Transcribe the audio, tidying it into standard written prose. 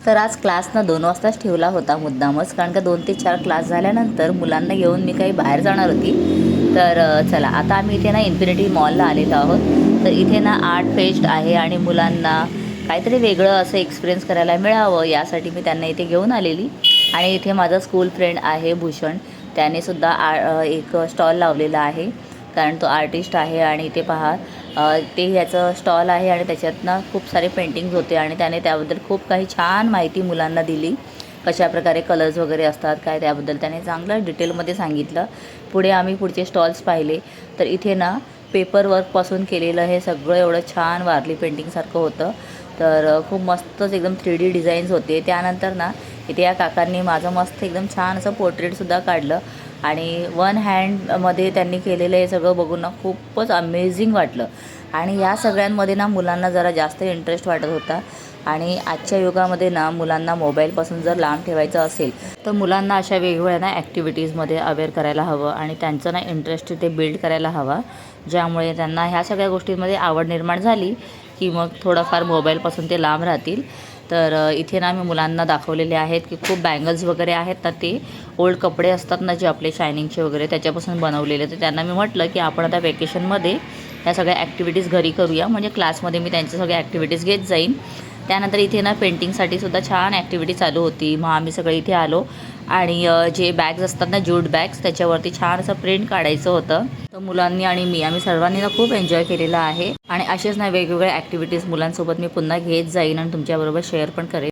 तर आज क्लास ना 2 वाजताच ठेवला होता मुद्दामच, कारण का 2 ते 4 क्लास झाल्यानंतर मुलांना घेऊन मी काही बाहेर जाणार होती. तर चला आता आम्ही इथे ना इन्फिनिटी मॉलला आलेलो आहोत. तर इथे ना आर्ट फेस्ट आहे आणि मुलांना काहीतरी वेगळं असं एक्सपिरियन्स करायला मिळावं यासाठी मी त्यांना इथे घेऊन आलेली. आणि इथे माझा स्कूल फ्रेंड आहे भूषण, त्यानेसुद्धा एक स्टॉल लावलेला आहे, कारण तो आर्टिस्ट आहे. आणि इथे पहा ते ह्याचं स्टॉल आहे आणि त्याच्यातनं खूप सारे पेंटिंग्स होते आणि त्याने त्याबद्दल खूप काही छान माहिती मुलांना दिली. कशाप्रकारे कलर्स वगैरे असतात काय त्याबद्दल त्याने चांगलं डिटेलमध्ये सांगितलं. पुढे आम्ही पुढचे स्टॉल्स पाहिले तर इथे ना पेपर वर्कपासून केलेलं हे सगळं एवढं छान वारली पेंटिंगसारखं होतं. तर खूप मस्तच एकदम 3D डिझाईन्स होते. त्यानंतर ना इथे या काकांनी माझं मस्त एकदम छान असं पोर्ट्रेटसुद्धा काढलं आणि वन हँडमध्ये त्यांनी केलेलं हे सगळं बघून ना खूपच अमेझिंग वाटलं. आणि या सगळ्यांमध्ये ना मुलांना जरा जास्त इंटरेस्ट वाटत होता. आणि आजच्या युगामध्ये ना मुलांना मोबाईलपासून जर लांब ठेवायचं असेल तर मुलांना अशा वेगवेगळ्या ना ॲक्टिव्हिटीजमध्ये अवेअर करायला हवं आणि त्यांचं ना इंटरेस्ट ते बिल्ड करायला हवा, ज्यामुळे त्यांना ह्या सगळ्या गोष्टींमध्ये आवड निर्माण झाली की मग थोडंफार मोबाईलपासून ते लांब राहतील. तर इथे ना मी मुलांना दाखवलेले आहेत की खूप बँगल्स वगैरे आहेत ना, ते ओल्ड कपडे असतात ना जे आपले शायनिंगचे वगैरे त्याच्यापासून बनवलेले. तर त्यांना मी म्हटलं की आपण आता वेकेशनमध्ये ह्या सगळ्या ॲक्टिव्हिटीज घरी करूया, म्हणजे क्लासमध्ये मी त्यांच्या सगळ्या ॲक्टिव्हिटीज घेत जाईन. त्यानंतर इथे ना पेंटिंगसाठी सुद्धा छान ॲक्टिव्हिटी चालू होती. मग आम्ही सगळे इथे आलो आणि जे बॅग्स असतात ना ज्यूट बॅग्स त्याच्यावरती छान असं प्रिंट काढायचं होतं. तर मुलांनी आणि आम्ही सर्वांनी ना खूप एन्जॉय केलेला आहे. आणि असेच ना वेगवेगळ्या ॲक्टिव्हिटीज मुलांसोबत मी पुन्हा घेत जाईन आणि तुमच्याबरोबर शेअर पण करेन.